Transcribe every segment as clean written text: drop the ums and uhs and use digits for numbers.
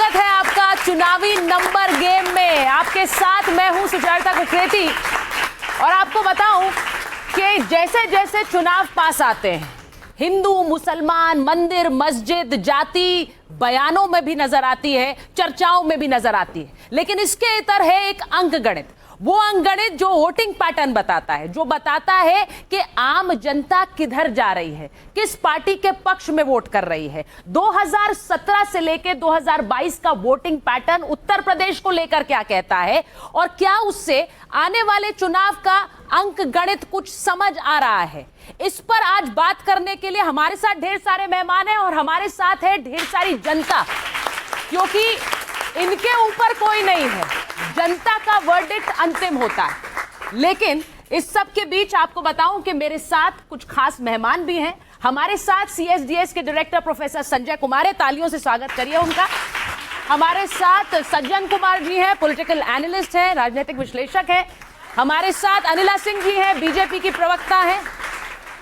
स्वागत है आपका चुनावी नंबर गेम में। आपके साथ मैं हूं सुचरिता कुकरेती और आपको बताऊं कि जैसे जैसे चुनाव पास आते हैं, हिंदू मुसलमान, मंदिर मस्जिद जाति बयानों में भी नजर आती है, चर्चाओं में भी नजर आती है, लेकिन इसके इतर है एक अंकगणित। वो अंकगणित जो वोटिंग पैटर्न बताता है, जो बताता है कि आम जनता किधर जा रही है, किस पार्टी के पक्ष में वोट कर रही है। 2017 से लेकर 2022 का वोटिंग पैटर्न उत्तर प्रदेश को लेकर क्या कहता है और क्या उससे आने वाले चुनाव का अंकगणित कुछ समझ आ रहा है। इस पर आज बात करने के लिए हमारे साथ ढेर सारे मेहमान हैं और हमारे साथ है ढेर सारी जनता, क्योंकि इनके ऊपर कोई नहीं है, जनता का वर्डिक्ट अंतिम होता है। लेकिन इस सब के बीच आपको बताऊं कि मेरे साथ कुछ खास मेहमान भी हैं। हमारे साथ सीएसडीएस के डायरेक्टर प्रोफेसर संजय कुमार है, तालियों से स्वागत करिए उनका। हमारे साथ सज्जन कुमार जी हैं, पॉलिटिकल एनालिस्ट हैं, राजनीतिक विश्लेषक हैं। हमारे साथ अनिला सिंह जी हैं, बीजेपी की प्रवक्ता हैं।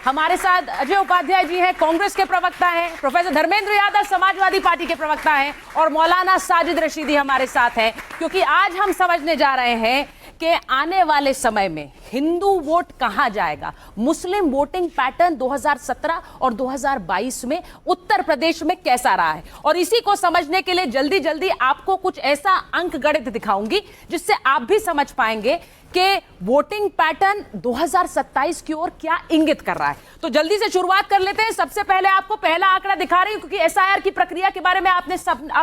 हमारे साथ अजय उपाध्याय जी हैं, कांग्रेस के प्रवक्ता हैं। प्रोफेसर धर्मेंद्र यादव समाजवादी पार्टी के प्रवक्ता हैं और मौलाना साजिद रशीदी हमारे साथ हैं, क्योंकि आज हम समझने जा रहे हैं कि आने वाले समय में हिंदू वोट कहां जाएगा। मुस्लिम वोटिंग पैटर्न 2017 और 2022 में उत्तर प्रदेश में कैसा रहा है, और इसी को समझने के लिए जल्दी जल्दी आपको कुछ ऐसा अंकगणित दिखाऊंगी जिससे आप भी समझ पाएंगे कि वोटिंग पैटर्न 2027 की ओर क्या इंगित कर रहा है। तो जल्दी से शुरुआत कर लेते हैं। सबसे पहले आपको पहला आंकड़ा दिखा रही हूं, क्योंकि एसआईआर की प्रक्रिया के बारे में आप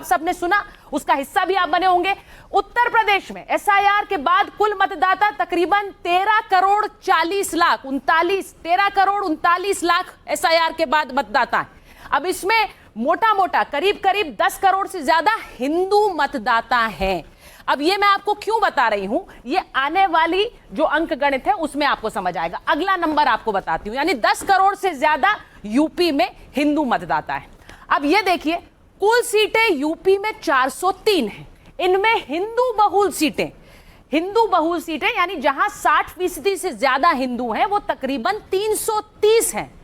सबने सुना, उसका हिस्सा भी आप बने होंगे। उत्तर प्रदेश में एसआईआर के बाद कुल मतदाता तकरीबन 13 करोड़ 40 लाख 39 लाख एसआईआर के बाद मतदाता है। अब इसमें मोटा मोटा करीब करीब 10 करोड़ से ज्यादा हिंदू मतदाता हैं। अब ये मैं आपको क्यों बता रही हूं, ये आने वाली जो अंकगणित है उसमें आपको समझ आएगा। अगला नंबर आपको बताती हूं, यानी 10 करोड़ से ज्यादा यूपी में हिंदू मतदाता है। अब ये देखिए, कुल सीटें यूपी में 403 हैं, इनमें हिंदू बहुल सीटें यानी जहां 60% से ज्यादा हिंदू हैं वो तकरीबन 330 हैं।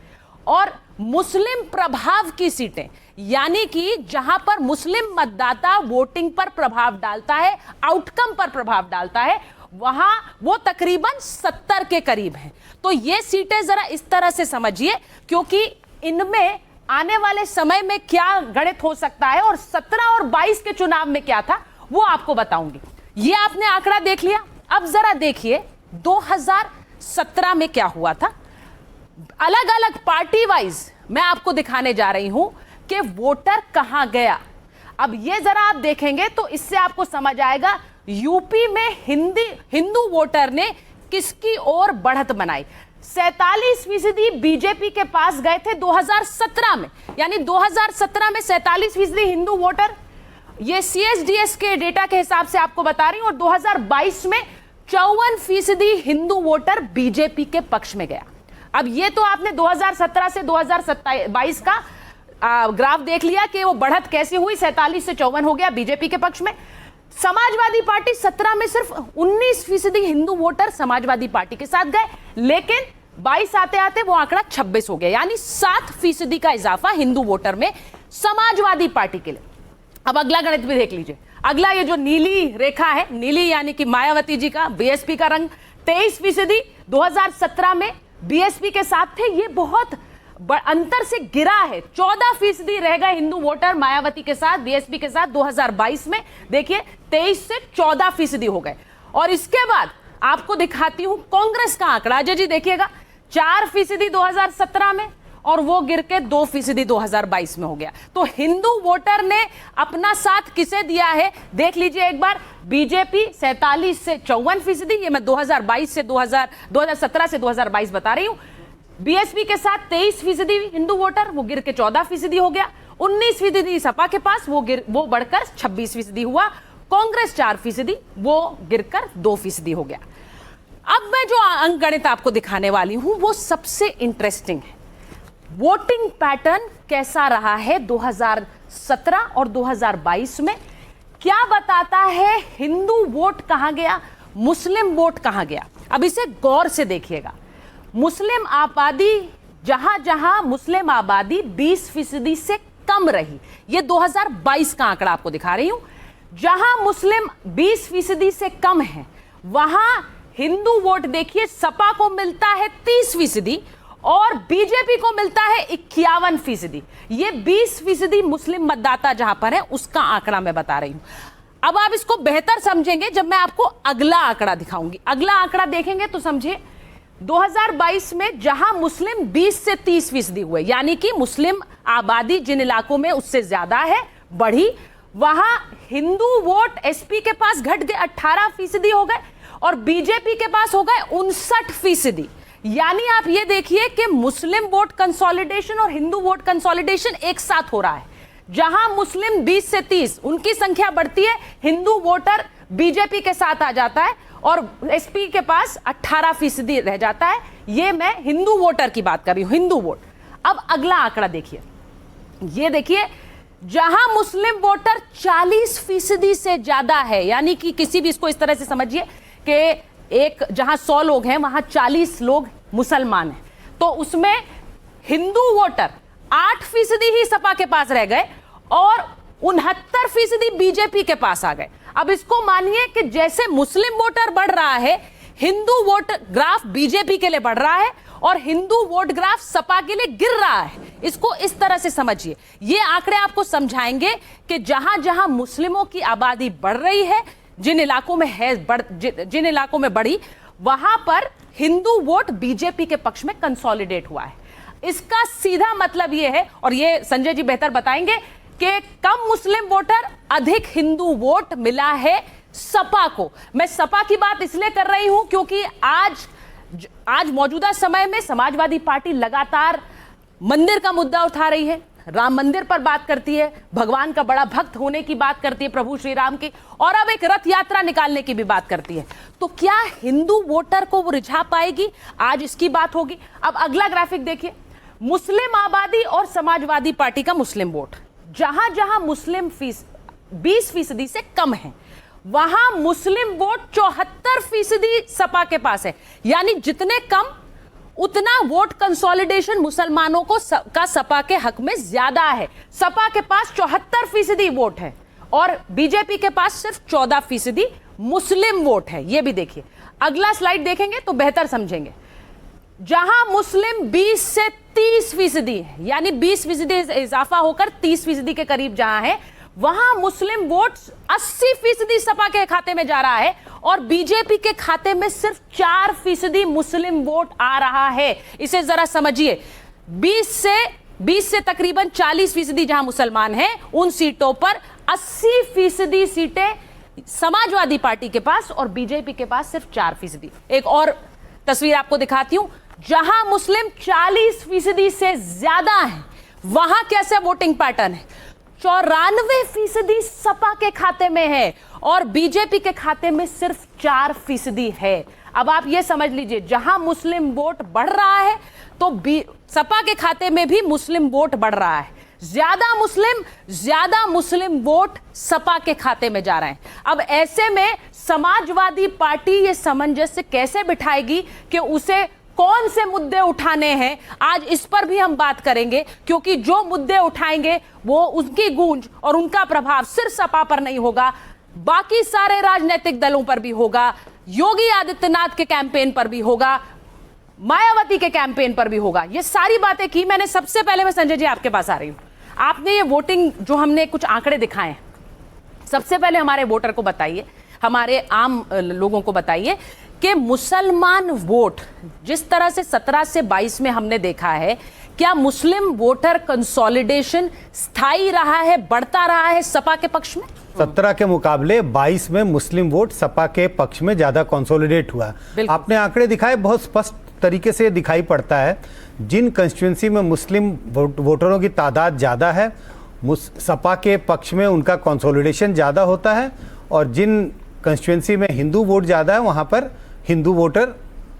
और मुस्लिम प्रभाव की सीटें, यानी कि जहां पर मुस्लिम मतदाता वोटिंग पर प्रभाव डालता है, आउटकम पर प्रभाव डालता है, वहां वो तकरीबन 70 के करीब हैं। तो ये सीटें जरा इस तरह से समझिए, क्योंकि इनमें आने वाले समय में क्या गणित हो सकता है और 17 और 22 के चुनाव में क्या था वो आपको बताऊंगी। ये आपने आंकड़ा देख लिया। अब जरा देखिए 2017 में क्या हुआ था। अलग अलग पार्टी वाइज मैं आपको दिखाने जा रही हूं कि वोटर कहां गया। अब ये जरा आप देखेंगे तो इससे आपको समझ आएगा यूपी में हिंदू वोटर ने किसकी ओर बढ़त बनाई। 47% बीजेपी के पास गए थे 2017 में, यानी 2017 में 47% हिंदू वोटर, ये सीएसडीएस के डेटा के हिसाब से आपको बता रही हूं। और 2022 में 54% हिंदू वोटर बीजेपी के पक्ष में गया। अब ये तो आपने 2017 से 2022 का ग्राफ देख लिया कि वो बढ़त कैसी हुई, 47 से 54 हो गया बीजेपी के पक्ष में। समाजवादी पार्टी 17 में सिर्फ 19% हिंदू वोटर समाजवादी पार्टी के साथ गए, लेकिन 22 आते आते वो आंकड़ा 26 हो गया, यानी 7% का इजाफा हिंदू वोटर में समाजवादी पार्टी के लिए। अब अगला गणित भी देख लीजिए। अगला ये जो नीली रेखा है, नीली यानी कि मायावती जी का बीएसपी का रंग, 23% 2017 में बीएसपी के साथ थे। ये बहुत अंतर से गिरा है, 14% रह गए हिंदू वोटर मायावती के साथ, बीएसपी के साथ। 2022 में देखिए 23 से 14% हो गए। और इसके बाद आपको दिखाती हूं कांग्रेस का आंकड़ा। अजय जी देखिएगा, 4% 2017 में और वो गिर के 2% 2022 में हो गया। तो हिंदू वोटर ने अपना साथ किसे दिया है देख लीजिए एक बार। बीजेपी 47 से 54%, ये मैं 2017 से 2022 बता रही हूं। बीएसपी के साथ 23% हिंदू वोटर, वो गिर के 14% हो गया। 19% सपा के पास, वो बढ़कर 26% हुआ। कांग्रेस 4%, वो गिरकर 2% हो गया। अब मैं जो अंकगणित आपको दिखाने वाली हूं वो सबसे इंटरेस्टिंग है। वोटिंग पैटर्न कैसा रहा है 2017 और 2022 में, क्या बताता है हिंदू वोट कहां गया, मुस्लिम वोट कहां गया। अब इसे गौर से देखिएगा। मुस्लिम आबादी, जहां जहां मुस्लिम आबादी 20% से कम रही। ये 2022 का आंकड़ा आपको दिखा रही हूं। जहां मुस्लिम 20% से कम है, वहां हिंदू वोट देखिए सपा को मिलता है 30% और बीजेपी को मिलता है 51%। ये 20% मुस्लिम मतदाता जहां पर है उसका आंकड़ा मैं बता रही हूं। अब आप इसको बेहतर समझेंगे जब मैं आपको अगला आंकड़ा दिखाऊंगी। अगला आंकड़ा देखेंगे तो समझिए 2022 में जहां मुस्लिम 20 से 30% हुए, यानी कि मुस्लिम आबादी जिन इलाकों में उससे ज्यादा है बढ़ी, वहां हिंदू वोट एसपी के पास घट गए 18% हो गए और बीजेपी के पास हो गए 59%। यानी आप ये देखिए कि मुस्लिम वोट कंसोलिडेशन और हिंदू वोट कंसोलिडेशन एक साथ हो रहा है। जहां मुस्लिम 20 से 30 उनकी संख्या बढ़ती है, हिंदू वोटर बीजेपी के साथ आ जाता है और एसपी के पास 18% रह जाता है। ये मैं हिंदू वोटर की बात कर रही हूं, हिंदू वोट। अब अगला आंकड़ा देखिए, ये देखिए जहां मुस्लिम वोटर 40% से ज्यादा है, यानी कि किसी भी, इसको इस तरह से समझिए कि एक जहां 100 लोग हैं वहां 40 लोग मुसलमान हैं, तो उसमें हिंदू वोटर 8% ही सपा के पास रह गए और 69% बीजेपी के पास आ गए। अब इसको मानिए कि जैसे मुस्लिम वोटर बढ़ रहा है, हिंदू वोट ग्राफ बीजेपी के लिए बढ़ रहा है और हिंदू वोट ग्राफ सपा के लिए गिर रहा है। इसको इस तरह से समझिए। ये आंकड़े आपको समझाएंगे कि जहां जहां मुस्लिमों की आबादी बढ़ रही है, जिन इलाकों में है जिन इलाकों में बढ़ी, वहां पर हिंदू वोट बीजेपी के पक्ष में कंसोलिडेट हुआ है। इसका सीधा मतलब यह है, और ये संजय जी बेहतर बताएंगे, कि कम मुस्लिम वोटर, अधिक हिंदू वोट मिला है सपा को। मैं सपा की बात इसलिए कर रही हूं क्योंकि आज मौजूदा समय में समाजवादी पार्टी लगातार मंदिर का मुद्दा उठा रही है, राम मंदिर पर बात करती है, भगवान का बड़ा भक्त होने की बात करती है, प्रभु श्री राम की, और अब एक रथ यात्रा निकालने की भी बात करती है। तो क्या हिंदू वोटर को वो रिझा पाएगी? आज इसकी बात होगी। अब अगला ग्राफिक देखिए, मुस्लिम आबादी और समाजवादी पार्टी का मुस्लिम वोट। जहां जहां मुस्लिम 20% से कम है, वहां मुस्लिम वोट 74% सपा के पास है। यानी जितने कम उतना वोट कंसोलिडेशन मुसलमानों को का सपा के हक में ज्यादा है। सपा के पास 74% वोट है और बीजेपी के पास सिर्फ 14% मुस्लिम वोट है। यह भी देखिए। अगला स्लाइड देखेंगे तो बेहतर समझेंगे। जहां मुस्लिम 20 से 30% है, यानी 20% इजाफा होकर 30% के करीब जहां है, वहां मुस्लिम वोट 80% सपा के खाते में जा रहा है और बीजेपी के खाते में सिर्फ 4% मुस्लिम वोट आ रहा है। इसे जरा समझिए। 20 से तकरीबन 40% जहां मुसलमान हैं, उन सीटों पर 80% सीटें समाजवादी पार्टी के पास और बीजेपी के पास सिर्फ 4%। एक और तस्वीर आपको दिखाती हूं। जहां मुस्लिम 40% से ज्यादा है, वहां कैसे वोटिंग पैटर्न है? 94% सपा के खाते में है और बीजेपी के खाते में सिर्फ 4% है। अब आप ये समझ लीजिए, जहां मुस्लिम वोट बढ़ रहा है तो सपा के खाते में भी मुस्लिम वोट बढ़ रहा है। ज्यादा मुस्लिम वोट सपा के खाते में जा रहे हैं। अब ऐसे में समाजवादी पार्टी ये सामंजस्य कैसे बिठाएगी कि उसे कौन से मुद्दे उठाने हैं? आज इस पर भी हम बात करेंगे, क्योंकि जो मुद्दे उठाएंगे वो उनकी गूंज और उनका प्रभाव सिर्फ सपा पर नहीं होगा, बाकी सारे राजनीतिक दलों पर भी होगा, योगी आदित्यनाथ के कैंपेन पर भी होगा, मायावती के कैंपेन पर भी होगा। ये सारी बातें की मैंने। सबसे पहले मैं संजय जी आपके पास आ रही हूं। आपने ये वोटिंग जो हमने कुछ आंकड़े दिखाए हैं, सबसे पहले हमारे वोटर को बताइए, हमारे आम लोगों को बताइए कि मुसलमान वोट जिस तरह से 17 से 22 में हमने देखा है, क्या मुस्लिम वोटर कंसोलिडेशन स्थायी रहा है, बढ़ता रहा है सपा के पक्ष में? 17 के मुकाबले 22 में मुस्लिम वोट सपा के पक्ष में ज्यादा कंसोलिडेट हुआ। आपने आंकड़े दिखाए, बहुत स्पष्ट तरीके से दिखाई पड़ता है। जिन कंस्टिट्यूंसी में मुस्लिम वोटरों की तादाद ज्यादा है, सपा के पक्ष में उनका कंसोलिडेशन ज्यादा होता है, और जिन कंस्टिट्यूंसी में हिंदू वोट ज्यादा है वहां पर हिंदू वोटर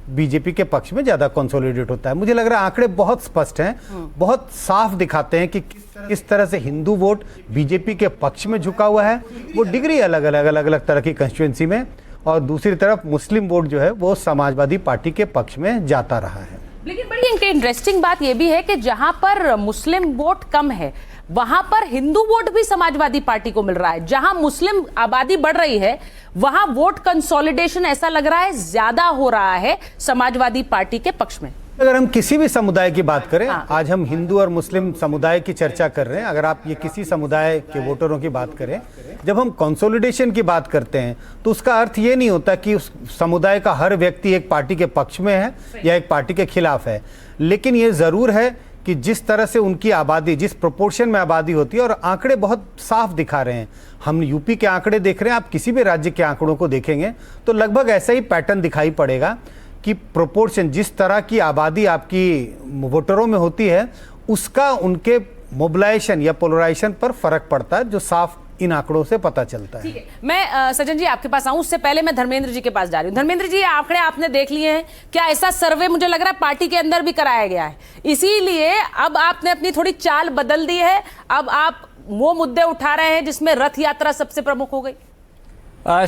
बीजेपी के पक्ष में ज्यादा कंसोलिडेट होता है। मुझे लग रहा है आंकड़े बहुत स्पष्ट हैं, बहुत साफ दिखाते हैं कि किस तरह से हिंदू वोट बीजेपी के पक्ष में झुका हुआ है। वो डिग्री अलग अलग तरह की कंस्टिट्यूंसी में, और दूसरी तरफ मुस्लिम वोट जो है वो समाजवादी पार्टी के पक्ष में जाता रहा है। लेकिन बड़ी इंटरेस्टिंग बात यह भी है कि जहां पर मुस्लिम वोट कम है, वहां पर हिंदू वोट भी समाजवादी पार्टी को मिल रहा है। जहां मुस्लिम आबादी बढ़ रही है वहां वोट कंसोलिडेशन ऐसा लग रहा है ज्यादा हो रहा है समाजवादी पार्टी के पक्ष में। अगर हम किसी भी समुदाय की बात करें, आज हम हिंदू और मुस्लिम समुदाय की चर्चा कर रहे हैं, अगर आप ये किसी समुदाय के वोटरों की बात करें, जब हम कंसोलिडेशन की बात करते हैं तो उसका अर्थ ये नहीं होता कि उस समुदाय का हर व्यक्ति एक पार्टी के पक्ष में है या एक पार्टी के खिलाफ है, लेकिन ये जरूर है कि जिस तरह से उनकी आबादी, जिस प्रोपोर्शन में आबादी होती है, और आंकड़े बहुत साफ दिखा रहे हैं। हम यूपी के आंकड़े देख रहे हैं, आप किसी भी राज्य के आंकड़ों को देखेंगे तो लगभग ऐसा ही पैटर्न दिखाई पड़ेगा कि प्रोपोर्शन, जिस तरह की आबादी आपकी वोटरों में होती है, उसका उनके मोबिलाइजेशन या पोलराइजेशन पर फर्क पड़ता है, जो साफ इन आंकड़ों से पता चलता है। ठीक है, मैं सज्जन जी आपके पास आऊं, उससे पहले मैं धर्मेंद्र जी के पास जा रही हूं। धर्मेंद्र जी, आंकड़े आपने देख लिए हैं, क्या ऐसा सर्वे मुझे लग रहा है पार्टी के अंदर भी कराया गया है, इसीलिए अब आपने अपनी थोड़ी चाल बदल दी है, अब आप वो मुद्दे उठा रहे हैं जिसमें रथ यात्रा सबसे प्रमुख हो गई?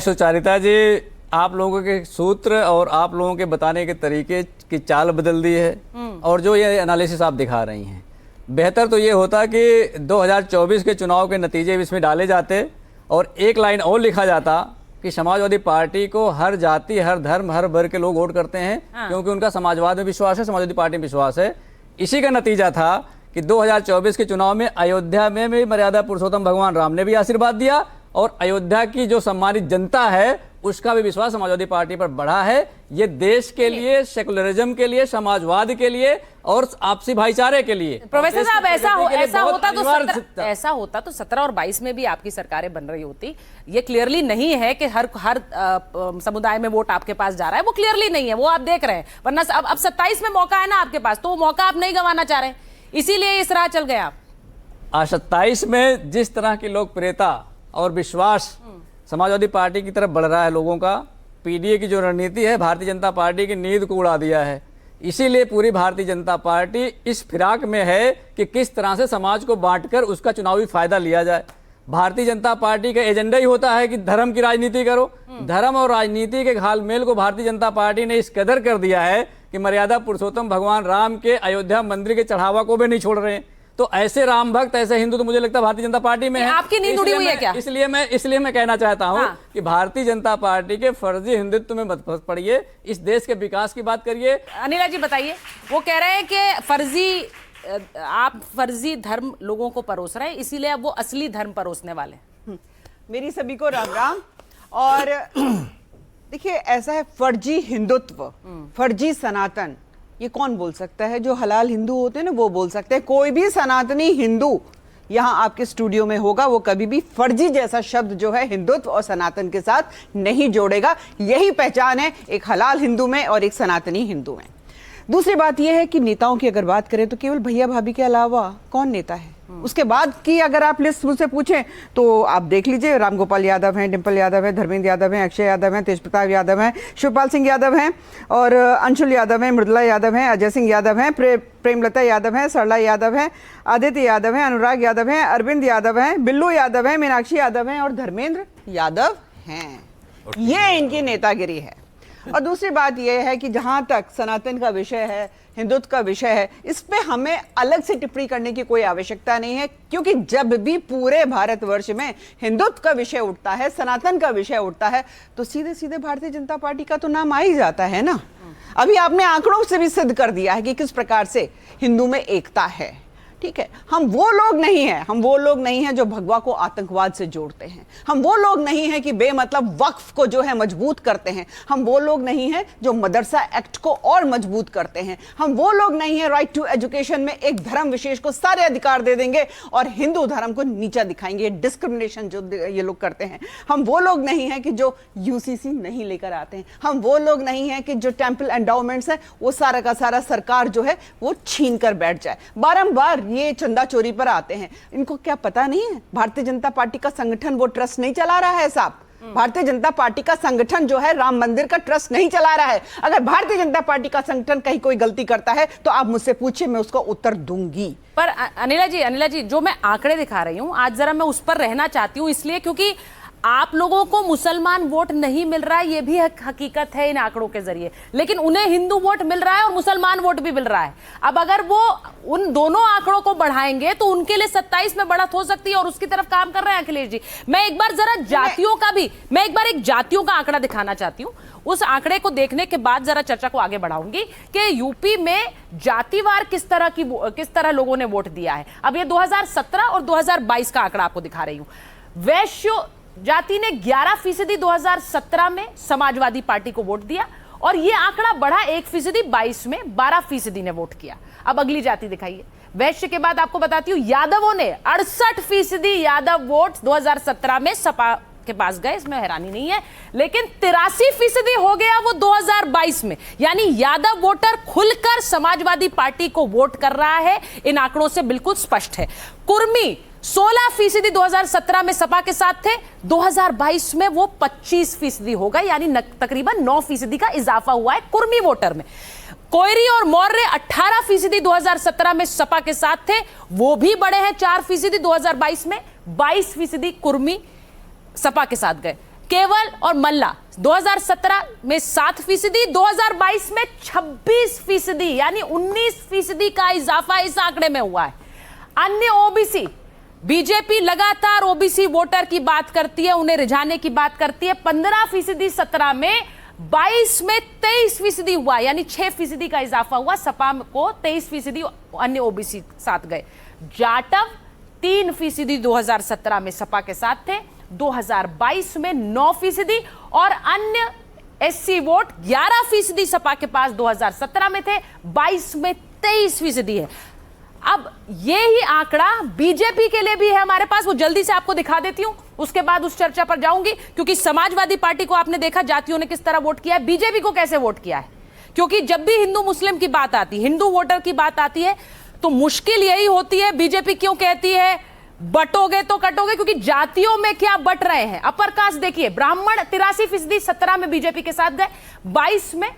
सुचारिता जी, आप लोगों के सूत्र और आप लोगों के बताने के तरीके की चाल बदल दी है, और जो ये एनालिसिस आप दिखा रही हैं, बेहतर तो ये होता कि 2024 के चुनाव के नतीजे इसमें डाले जाते और एक लाइन और लिखा जाता कि समाजवादी पार्टी को हर जाति, हर धर्म, हर वर्ग के लोग वोट करते हैं, क्योंकि उनका समाजवाद में विश्वास है, समाजवादी पार्टी में विश्वास है। इसी का नतीजा था कि 2024 के चुनाव में अयोध्या में भी मर्यादा पुरुषोत्तम भगवान राम ने भी आशीर्वाद दिया, और अयोध्या की जो सम्मानित जनता है उसका भी विश्वास समाजवादी पार्टी पर बढ़ा है। ये देश के लिए, सेकुलरिज्म के लिए, समाजवाद के लिए और आपसी भाईचारे के लिए। प्रोफेसर साहब, ऐसा होता तो 17 और 22 में भी आपकी सरकारें बन रही होती। ये क्लियरली नहीं है कि हर समुदाय में वोट आपके पास जा रहा है, वो क्लियरली नहीं है, वो आप देख रहे हैं। वरना अब 27 में मौका है ना आपके पास, तो वो मौका आप नहीं गंवाना चाह रहे हैं, इसीलिए इस राह चल गए आप। 27 में जिस तरह की लोकप्रियता और विश्वास समाजवादी पार्टी की तरफ बढ़ रहा है लोगों का, पीडीए की जो रणनीति है भारतीय जनता पार्टी की नींद को उड़ा दिया है। इसीलिए पूरी भारतीय जनता पार्टी इस फिराक में है कि किस तरह से समाज को बांटकर उसका चुनावी फायदा लिया जाए। भारतीय जनता पार्टी का एजेंडा ही होता है कि धर्म की राजनीति करो। धर्म और राजनीति के घालमेल को भारतीय जनता पार्टी ने इस कदर कर दिया है कि मर्यादा पुरुषोत्तम भगवान राम के अयोध्या मंदिर के चढ़ावा को भी नहीं छोड़ रहे हैं। तो ऐसे राम भक्त, ऐसे हिंदू तो मुझे लगता है भारतीय जनता पार्टी में है। आपकी नींद उड़ी हुई है क्या? इसलिए मैं कहना चाहता हूं कि भारतीय जनता पार्टी के फर्जी हिंदुत्व में मत पड़िए, इस देश के विकास की बात करिए। अनिला जी बताइए, वो कह रहे हैं कि आप फर्जी धर्म लोगों को परोस रहे हैं, इसीलिए अब वो असली धर्म परोसने वाले। मेरी सभी को राम राम। और देखिए, ऐसा है, फर्जी हिंदुत्व, फर्जी सनातन, ये कौन बोल सकता है? जो हलाल हिंदू होते हैं ना, वो बोल सकते हैं। कोई भी सनातनी हिंदू यहाँ आपके स्टूडियो में होगा, वो कभी भी फर्जी जैसा शब्द जो है हिंदुत्व और सनातन के साथ नहीं जोड़ेगा। यही पहचान है एक हलाल हिंदू में और एक सनातनी हिंदू में। दूसरी बात यह है कि नेताओं की अगर बात करें तो केवल भैया भाभी के अलावा कौन नेता है? उसके बाद की अगर आप लिस्ट मुझसे पूछें तो आप देख लीजिए, रामगोपाल यादव हैं, डिंपल यादव है, धर्मेंद्र यादव हैं, अक्षय यादव हैं, तेजप्रताप यादव हैं, शिवपाल सिंह यादव हैं, और अंशुल यादव हैं, मृदुला यादव हैं, अजय सिंह यादव हैं, प्रेमलता यादव हैं, सरला यादव हैं, आदित्य यादव हैं, अनुराग यादव हैं, अरविंद यादव हैं, बिल्लू यादव हैं, मीनाक्षी यादव हैं और धर्मेंद्र यादव हैं। ये इनकी नेतागिरी है। और दूसरी बात यह है कि जहां तक सनातन का विषय है, हिंदुत्व का विषय है, इस पे हमें अलग से टिप्पणी करने की कोई आवश्यकता नहीं है, क्योंकि जब भी पूरे भारतवर्ष में हिंदुत्व का विषय उठता है, सनातन का विषय उठता है, तो सीधे सीधे भारतीय जनता पार्टी का तो नाम आ ही जाता है ना। अभी आपने आंकड़ों से भी सिद्ध कर दिया है कि किस प्रकार से हिंदू में एकता है। ठीक है, हम वो लोग नहीं हैं जो भगवा को आतंकवाद से जोड़ते हैं। हम वो लोग नहीं हैं कि बेमतलब वक्फ को जो है मजबूत करते हैं। हम वो लोग नहीं हैं जो मदरसा एक्ट को और मजबूत करते हैं। हम वो लोग नहीं हैं राइट टू एजुकेशन में एक धर्म विशेष को सारे अधिकार दे देंगे और हिंदू धर्म को नीचा दिखाएंगे। डिस्क्रिमिनेशन जो ये लोग करते हैं। हम वो लोग नहीं हैं कि जो यूसीसी नहीं लेकर आते हैं। हम वो लोग नहीं हैं कि जो टेंपल एंडाउमेंट्स है वो सारा का सारा सरकार जो है वो छीन कर बैठ जाए। बारंबार ये चंदा चोरी पर आते हैं। इनको क्या पता नहीं है भारतीय जनता पार्टी का संगठन वो ट्रस्ट नहीं चला रहा है साहब। भारतीय जनता पार्टी का संगठन जो है राम मंदिर का ट्रस्ट नहीं चला रहा है। अगर भारतीय जनता पार्टी का संगठन कहीं कोई गलती करता है तो आप मुझसे पूछिए, मैं उसको उत्तर दूंगी। पर अनिला जी जो मैं आंकड़े दिखा रही हूं आज जरा मैं उस पर रहना चाहती हूं, इसलिए क्योंकि आप लोगों को मुसलमान वोट नहीं मिल रहा है, ये भी हकीकत है इन आंकड़ों के जरिए, लेकिन उन्हें हिंदू वोट मिल रहा है और मुसलमान वोट भी मिल रहा है। अब अगर वो उन दोनों आंकड़ों को बढ़ाएंगे तो उनके लिए 27 में बढ़त हो सकती है और उसकी तरफ काम कर रहे हैं अखिलेश जी। मैं एक बार जरा जातियों का भी, मैं एक बार एक जातियों का आंकड़ा दिखाना चाहती हूँ। उस आंकड़े को देखने के बाद जरा चर्चा को आगे बढ़ाऊंगी कि यूपी में जातिवार किस तरह लोगों ने वोट दिया है। अब ये 2017 और 2022 का आंकड़ा आपको दिखा रही हूं। वैश्य जाति ने 11% 2017 में समाजवादी पार्टी को वोट दिया और यह आंकड़ा बढ़ा 1% 22 में 12% ने वोट किया। अब अगली जाति दिखाइए। वैश्य के बाद आपको बताती हूं यादवों ने 68% यादव वोट 2017 में सपा के पास गए, इसमें हैरानी नहीं है, लेकिन 83% हो गया वो 2022 में। यानी यादव वोटर खुलकर समाजवादी पार्टी को वोट कर रहा है, इन आंकड़ों से बिल्कुल स्पष्ट है। कुर्मी 16% 2017 में सपा के साथ थे, 2022 में वो 25% होगा, यानी तकरीबन 9% का इजाफा हुआ है कुर्मी वोटर में। कोयरी और मौर्य 18% 2017 में सपा के साथ थे, वो भी बढ़े हैं 4% 2022 में। 22% कुर्मी सपा के साथ गए। केवल और मल्ला 2017 में 7%, 2022 में 26%, यानी 19% का इजाफा इस आंकड़े में हुआ है। अन्य ओबीसी, बीजेपी लगातार ओबीसी वोटर की बात करती है, उन्हें रिझाने की बात करती है। 15% 17 में, 22 में 23% हुआ, यानी 6% का इजाफा हुआ। सपा को 23% अन्य ओबीसी साथ गए। जाटव 3% 2017 में सपा के साथ थे, 2022 में 9% और अन्य एससी वोट 11% सपा के पास 2017 में थे, 22 में 23% है। अब ये ही आंकड़ा बीजेपी के लिए भी है हमारे पास, वो जल्दी से आपको दिखा देती हूं, उसके बाद उस चर्चा पर जाऊंगी। क्योंकि समाजवादी पार्टी को आपने देखा जातियों ने किस तरह वोट किया है, बीजेपी को कैसे वोट किया है। क्योंकि जब भी हिंदू मुस्लिम की बात आती है, हिंदू वोटर की बात आती है, तो मुश्किल यही होती है। बीजेपी क्यों कहती है बटोगे तो कटोगे, क्योंकि जातियों में क्या बट रहे हैं। अपर कास्ट देखिए, ब्राह्मण 83% 17 में बीजेपी के साथ गए, 22 में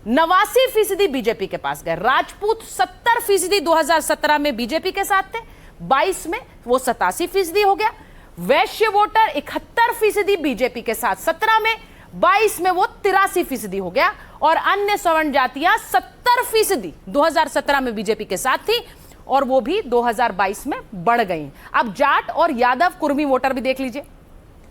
89% बीजेपी के पास गए। राजपूत 70% 2017 में बीजेपी के साथ थे, 22 में वो 87% हो गया। वैश्य वोटर 71% बीजेपी के साथ 17 में, 22 में वो 83% हो गया। और अन्य सवर्ण जातियां 70% 2017 में बीजेपी के साथ थी और वो भी 2022 में बढ़ गई। अब जाट और यादव कुर्मी वोटर भी देख लीजिए।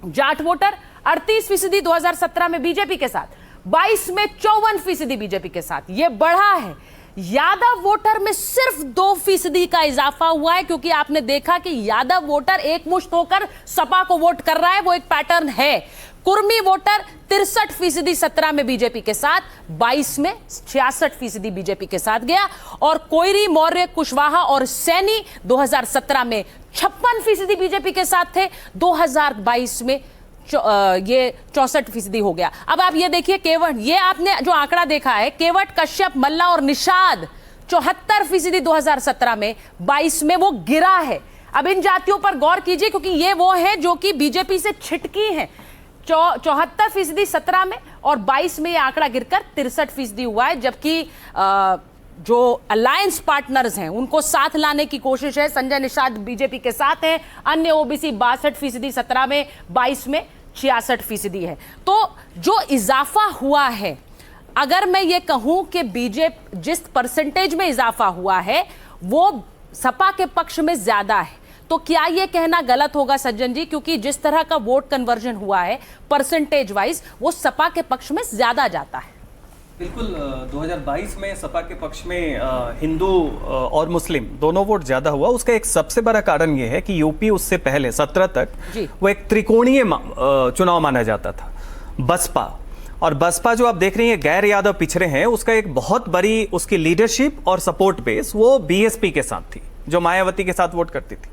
जाट वोटर 38% 2017 में बीजेपी के साथ, 22 में 54% बीजेपी के साथ, ये बढ़ा है। यादव वोटर में सिर्फ 2% का इजाफा हुआ है, क्योंकि आपने देखा कि यादव वोटर एकमुश्त होकर सपा को वोट कर रहा है, वो एक पैटर्न है। कुर्मी वोटर 63% 17 में बीजेपी के साथ, 22 में 66% बीजेपी के साथ गया। और कोयरी, मौर्य, कुशवाहा और सैनी 2017 में 56% बीजेपी के साथ थे, 2022 में ये 64% हो गया। अब आप ये देखिए केवट, ये आपने जो आंकड़ा देखा है, केवट, कश्यप, मल्ला और निषाद 74% 2017 में, 22 में वो गिरा है। अब इन जातियों पर गौर कीजिए, क्योंकि ये वो है जो कि बीजेपी से छिटकी हैं। 74% 17 में और 22 में ये आंकड़ा गिरकर 63% हुआ है। जबकि जो अलायंस पार्टनर्स हैं उनको साथ लाने की कोशिश है। संजय निषाद बीजेपी के साथ हैं, अन्य ओबीसी 62% 17 में, 22 में 66% है। तो जो इजाफा हुआ है, अगर मैं ये कहूं कि बीजेपी जिस परसेंटेज में इजाफा हुआ है वो सपा के पक्ष में ज्यादा है, तो क्या ये कहना गलत होगा सज्जन जी? क्योंकि जिस तरह का वोट कन्वर्जन हुआ है परसेंटेज वाइज, वो सपा के पक्ष में ज्यादा जाता है। बिल्कुल, 2022 में सपा के पक्ष में हिंदू और मुस्लिम दोनों वोट ज्यादा हुआ। उसका एक सबसे बड़ा कारण यह है कि यूपी उससे पहले 17 तक वो एक त्रिकोणीय चुनाव माना जाता था। बसपा और बसपा जो आप देख रही हैं गैर यादव पिछड़े हैं, उसका एक बहुत बड़ी उसकी लीडरशिप और सपोर्ट बेस वो बीएसपी के साथ थी, जो मायावती के साथ वोट करती थी।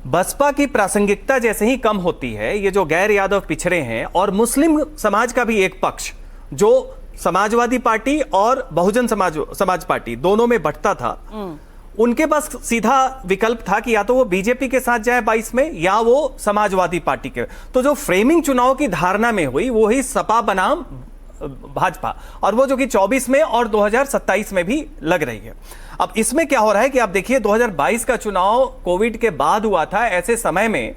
बसपा की प्रासंगिकता जैसे ही कम होती है, ये जो गैर यादव पिछड़े हैं और मुस्लिम समाज का भी एक पक्ष जो समाजवादी पार्टी और बहुजन समाज पार्टी दोनों में बंटता था, उनके पास सीधा विकल्प था कि या तो वो बीजेपी के साथ जाए 22 में, या वो समाजवादी पार्टी के। तो जो फ्रेमिंग चुनाव की धारणा में हुई वो ही सपा बनाम भाजपा, और वो जो कि 24 में और 2027 में भी लग रही है। अब इसमें क्या हो रहा है कि आप देखिए 2022 का चुनाव कोविड के बाद हुआ था। ऐसे समय में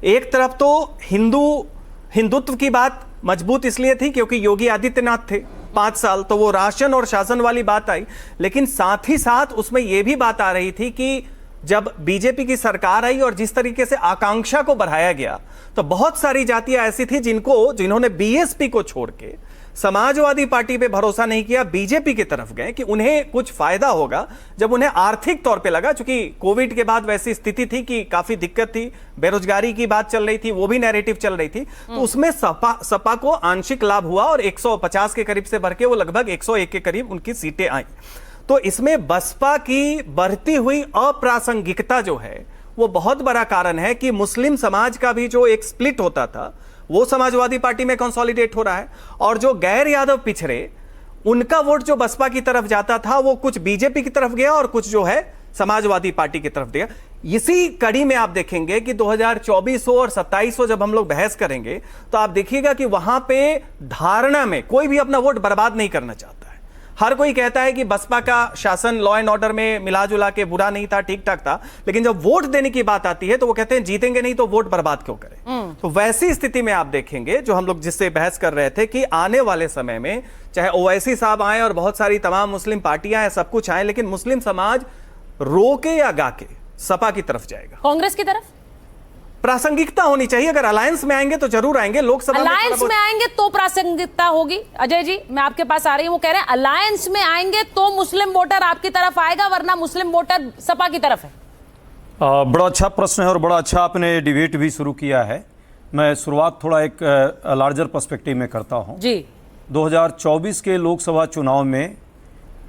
एक तरफ तो हिंदू हिंदुत्व की बात मजबूत इसलिए थी क्योंकि योगी आदित्यनाथ थे 5 साल, तो वो राशन और शासन वाली बात आई। लेकिन साथ ही साथ उसमें यह भी बात आ रही थी कि जब बीजेपी की सरकार आई और जिस तरीके से आकांक्षा को बढ़ाया गया, तो बहुत सारी जातियां ऐसी थी जिन्होंने बीएसपी को छोड़ के समाजवादी पार्टी पे भरोसा नहीं किया, बीजेपी की तरफ गए कि उन्हें कुछ फायदा होगा जब उन्हें आर्थिक तौर पे लगा। चूंकि कोविड के बाद वैसी स्थिति थी कि काफी दिक्कत थी, बेरोजगारी की बात चल रही थी, वो भी नैरेटिव चल रही थी, तो उसमें सपा को आंशिक लाभ हुआ और 150 के करीब से भर के वो लगभग 101 के करीब उनकी सीटें आई। तो इसमें बसपा की बढ़ती हुई अप्रासंगिकता जो है वो बहुत बड़ा कारण है कि मुस्लिम समाज का भी जो एक स्प्लिट होता था वो समाजवादी पार्टी में कंसोलिडेट हो रहा है, और जो गैर यादव पिछड़े उनका वोट जो बसपा की तरफ जाता था वो कुछ बीजेपी की तरफ गया और कुछ जो है समाजवादी पार्टी की तरफ गया। इसी कड़ी में आप देखेंगे कि 2024 हो और 27 हो जब हम लोग बहस करेंगे तो आप देखिएगा कि वहां पे धारणा में कोई भी अपना वोट बर्बाद नहीं करना चाहता है। हर कोई कहता है कि बसपा का शासन लॉ एंड ऑर्डर में मिला जुला के बुरा नहीं था, ठीक ठाक था, लेकिन जब वोट देने की बात आती है तो वो कहते हैं जीतेंगे नहीं तो वोट बर्बाद क्यों करें। तो वैसी स्थिति में आप देखेंगे जो हम लोग जिससे बहस कर रहे थे कि आने वाले समय में चाहे ओवैसी साहब आए और बहुत सारी तमाम मुस्लिम पार्टियां हैं, सब कुछ आए, लेकिन मुस्लिम समाज रोके या गाके सपा की तरफ जाएगा, कांग्रेस की तरफ। प्रासंगिकता होनी चाहिए। अगर अलायंस में आएंगे तो जरूर आएंगे, लोकसभा अलायंस में आएंगे तो प्रासंगिकता होगी। अजय जी, मैं आपके पास आ रही हूं, वो कह रहे हैं अलायंस में आएंगे तो मुस्लिम वोटर आपकी तरफ आएगा, वरना मुस्लिम वोटर सपा की तरफ है। बड़ा अच्छा प्रश्न है और बड़ा अच्छा आपने डिबेट भी शुरू किया है। मैं शुरुआत थोड़ा एक लार्जर पर्सपेक्टिव में करता हूं जी। 2024 के लोकसभा चुनाव में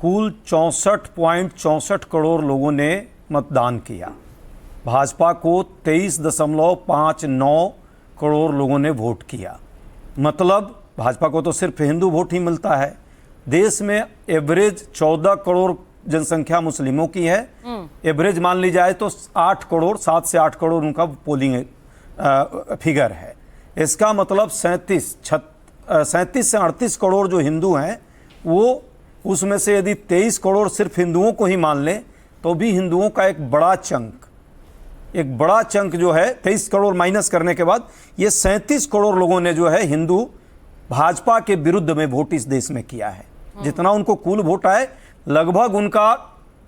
कुल 64.64 करोड़ लोगों ने मतदान किया। भाजपा को 23.59 करोड़ लोगों ने वोट किया। मतलब भाजपा को तो सिर्फ हिंदू वोट ही मिलता है। देश में एवरेज 14 करोड़ जनसंख्या मुस्लिमों की है। एवरेज मान ली जाए तो 8 करोड़, 7 से 8 करोड़ उनका पोलिंग फिगर है। इसका मतलब 37 से 38 करोड़ जो हिंदू हैं, वो उसमें से यदि 23 करोड़ सिर्फ हिंदुओं को ही मान लें तो भी हिंदुओं का एक बड़ा चंक जो है 23 करोड़ माइनस करने के बाद ये 37 करोड़ लोगों ने जो है हिंदू भाजपा के विरुद्ध में वोट इस देश में किया है। जितना उनको कुल वोट आए लगभग उनका